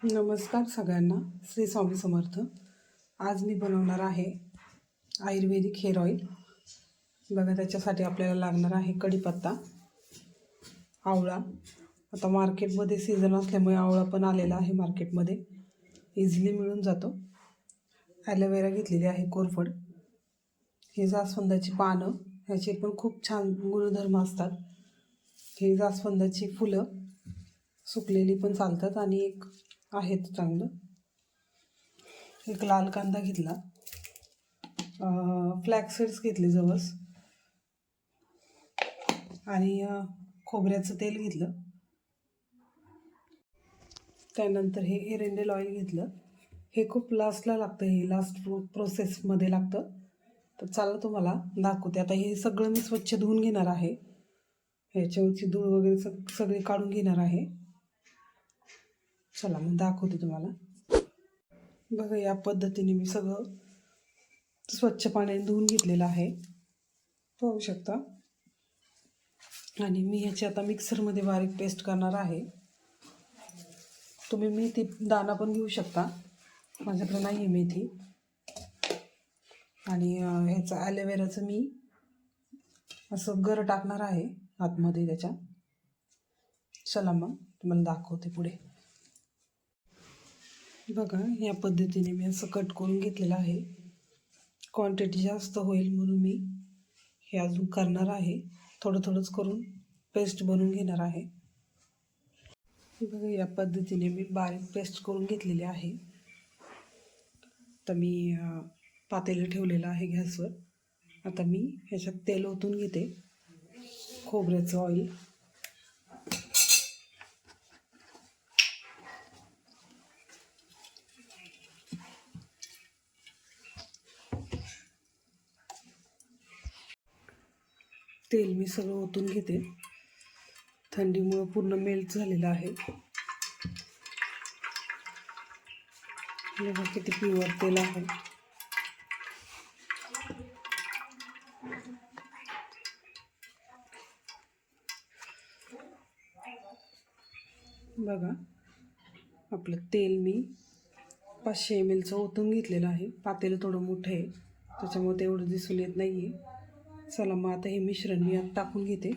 नमस्कार सगळ्यांना. श्री स्वामी समर्थ. आज मी बनवणार आहे आयुर्वेदिक हेअर ऑइल. बघा, त्याच्यासाठी आपल्याला लागणार आहे कढीपत्ता, आवळा. आता मार्केटमध्ये सीझन असल्यामुळे आवळा पण आलेला आहे मार्केटमध्ये, इझिली मिळून जातो. ॲलोवेरा घेतलेली आहे कोरफड. हे जास्वंदाची पानं, ह्याचे पण खूप छान गुणधर्म असतात. हे जास्वंदाची फुलं सुकलेली पण चालतात आणि एक आहेत चांगलं. एक लाल कांदा घेतला, फ्लॅक्स सीड्स घेतले जवस, आणि खोबऱ्याचं तेल घेतलं. त्यानंतर हे एरंडेल ऑइल घेतलं. हे खूप लास्टला लागतं, हे लास्ट प्रोसेसमध्ये लागतं. तर चला तुम्हाला दाखवते. आता हे सगळं मी स्वच्छ धुवून घेणार आहे. ह्याच्यावरची धूळ वगैरे सगळे काढून घेणार आहे. चला मग दाखवते तुम्हाला. बघा, या पद्धतीने मी सगळं स्वच्छ पाण्याने धुवून घेतलेलं आहे, पाहू शकता. आणि मी ह्याची आता मिक्सरमध्ये बारीक पेस्ट करणार आहे. तुम्ही मेथी दाणा पण घेऊ शकता, माझ्याकडे नाही आहे मेथी. आणि ह्याचं ॲलोवेराचं मी असं गर टाकणार आहे आतमध्ये त्याच्या. चला मग तुम्हाला दाखवते पुढे. बघा, या पद्धतीने मी असं कट करून घेतलेलं आहे. क्वांटिटी जास्त होईल म्हणून मी हे अजून करणार आहे. थोडं थोडंच करून पेस्ट बनवून घेणार आहे. बघा, या पद्धतीने मी बारीक पेस्ट करून घेतलेली आहे. तर मी पातेलं ठेवलेलं आहे गॅसवर. आता मी ह्याच्यात तेल ओतून घेते, खोबऱ्याचं ऑइल. तेल मी सगळं ओतून घेते. थंडीमुळं पूर्ण मेल्ट झालेलं आहे. बघा किती प्युअर तेल आहे. बघा, आपलं तेल मी 500 ml ओतून घेतलेलं आहे. पातेलं थोडं मोठं आहे त्याच्यामुळे तेवढं दिसून येत नाही आहे. चला मग आता हे मिश्रण मी आता टाकून घेते.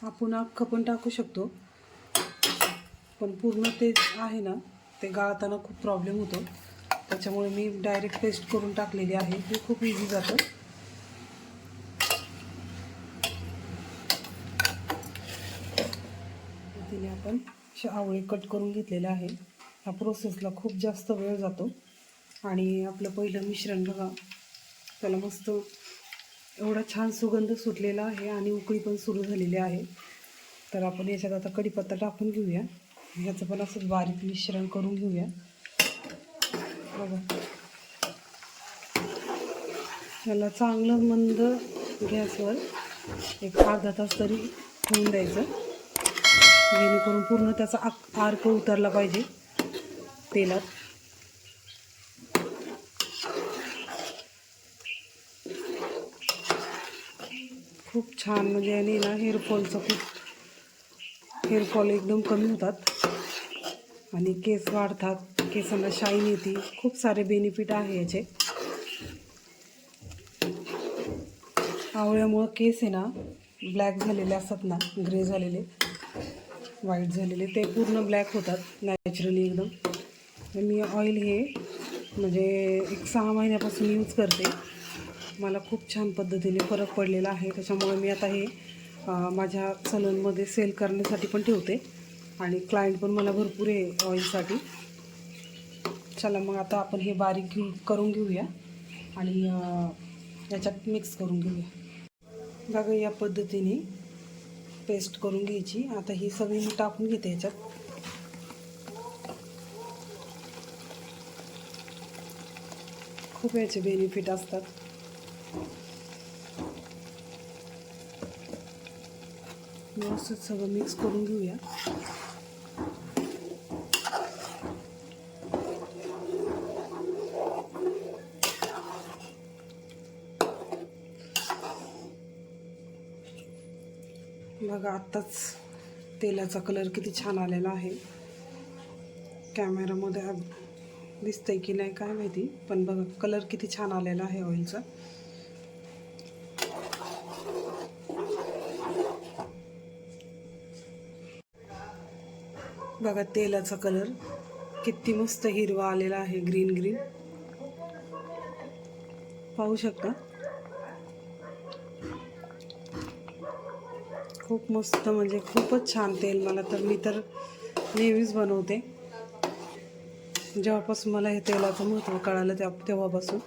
आपण अख्खं पण टाकू शकतो, पण पूर्ण ते आहे ना, ते गाळताना खूप प्रॉब्लेम होतो. त्याच्यामुळे मी डायरेक्ट पेस्ट करून टाकलेली आहे. हे खूप इझी जातं. तिने आपण आवळे कट करून घेतलेले आहे. ह्या प्रोसेसला खूप जास्त वेळ जातो. आणि आपलं पहिलं मिश्रण बघा, त्याला मस्त एवढा छान सुगंध सुटलेला आहे आणि उकळी पण सुरू झालेली आहे. तर आपण याच्यात आता कढीपत्ता टाकून घेऊया. ह्याचं पण असंच बारीक मिश्रण करून घेऊया. बघा, याला चांगलं मंद गॅसवर एक अर्धा तास तरी होऊन द्यायचं, जेणेकरून पूर्ण त्याचा अर्क उतरला पाहिजे तेलात. खूप छान, म्हणजे याने ना हेअरफॉल एकदम कमी होतात आणि केस वाढतात, केसांना शाईन येते. खूप सारे बेनिफिट आहे याचे. आवळ्यामुळं केस आहे ना, ब्लॅक झालेले असतात ना, ग्रे झालेले, व्हाईट झालेले, ते पूर्ण ब्लॅक होतात नॅचरली एकदम. मी ऑइल हे म्हणजे एक 6 महिन्यापासून यूज करते. मला खूप छान पद्धतीने फरक पडलेला आहे. त्याच्यामुळे मी आता हे माझ्या सलूनमध्ये सेल करण्यासाठी पण ठेवते आणि क्लायंट पण मला भरपूर आहे ऑइलसाठी. चला मग आता आपण हे बारीक करून घेऊया आणि याच्यात मिक्स करून घेऊया. बघा, या पद्धतीने पेस्ट करून घ्यायची. आता ही सगळी मी टाकून घेते याच्यात. खूप याचे बेनिफिट असतात. व्यवस्थित सगळं मिक्स करून घेऊया. बघा आत्ताच तेलाचा कलर किती छान आलेला आहे. कॅमेरामध्ये दिसतंय की नाही काय माहिती, पण बघा कलर किती छान आलेला आहे ऑइलचा. बघा तेलाचा कलर किती मस्त हिरवा आलेला आहे, ग्रीन ग्रीन पाहू शकता. खूप मस्त, म्हणजे खूपच छान तेल. मला तर मी तर नेहमीच बनवते. जेव्हापासून मला हे तेलाचं महत्त्व कळालं तेव्हापासून.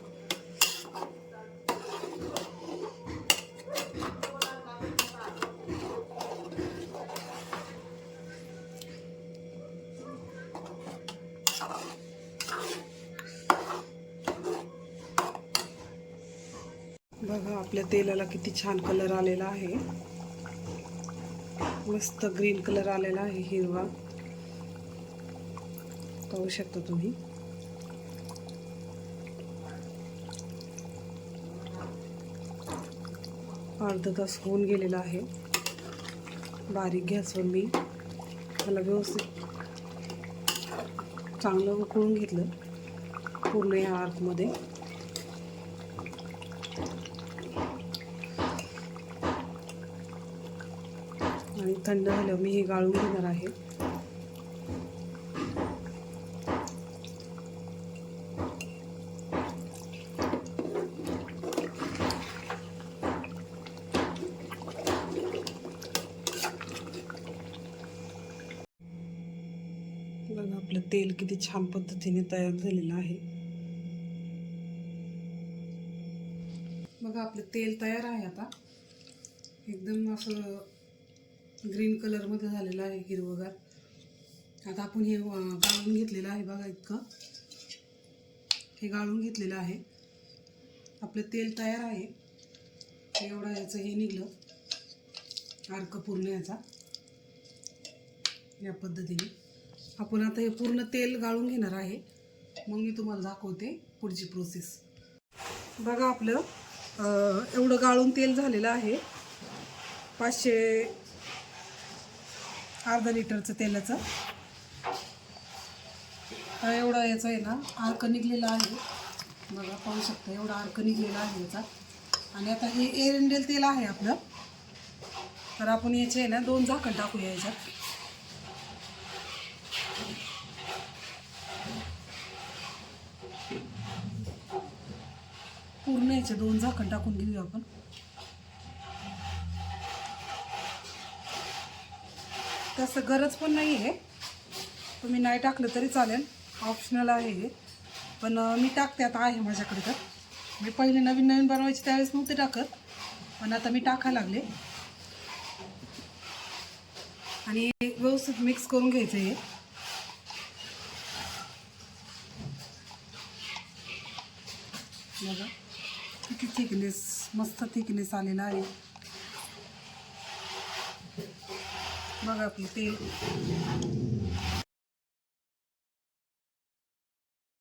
बघा आपल्या तेलाला किती छान कलर आलेला आहे. मस्त ग्रीन कलर आलेला आहे, हिरवा पाहू शकता तुम्ही. अर्धा तास होऊन गेलेला आहे. बारीक गॅसवर मी त्याला व्यवस्थित चांगलं उकळून घेतलं पूर्ण या आर्कमध्ये. आणि थंड झाल्यावर मी हे गाळून घेणार आहे. बघा आपलं तेल किती छान पद्धतीने तयार झालेलं आहे. बघा आपलं तेल तयार आहे. आता एकदम असं ग्रीन कलरमध्ये झालेलं आहे, हिरवगार. आता आपण हे गाळून घेतलेलं आहे. बघा इतकं हे गाळून घेतलेलं आहे. आपलं तेल तयार आहे. एवढा याचं हे निघलं अर्क पूर्ण याचा. या पद्धतीने आपण आता हे पूर्ण तेल गाळून घेणार आहे. मग मी तुम्हाला दाखवते पुढची प्रोसेस. बघा आपलं एवढं गाळून तेल झालेलं आहे. 500 अर्धा लिटरचं तेलाचं एवढं याचं आहे ना अर्क निघलेला आहे. बघा पाहू शकता एवढा अर्क निघलेला आहे याचा. आणि आता हे एअर इंडियन तेल आहे आपलं. तर आपण याचे आहे ना 2 झाकण टाकूया याच्यात. पूर्ण याचे 2 झाकण टाकून घेऊया आपण. तसं गरज पण नाही आहे, तुम्ही नाही टाकलं तरी चालेल, ऑप्शनल आहे हे. पण मी टाकते आता, आहे माझ्याकडे. तर मी पहिले नवीन बनवायचे त्यावेळेस नव्हते टाकत, पण आता मी टाकायला लागले. आणि व्यवस्थित मिक्स करून घ्यायचं हे. बघा किती थिकनेस, मस्त थिकनेस आलेला आहे. बघा आपलं तेल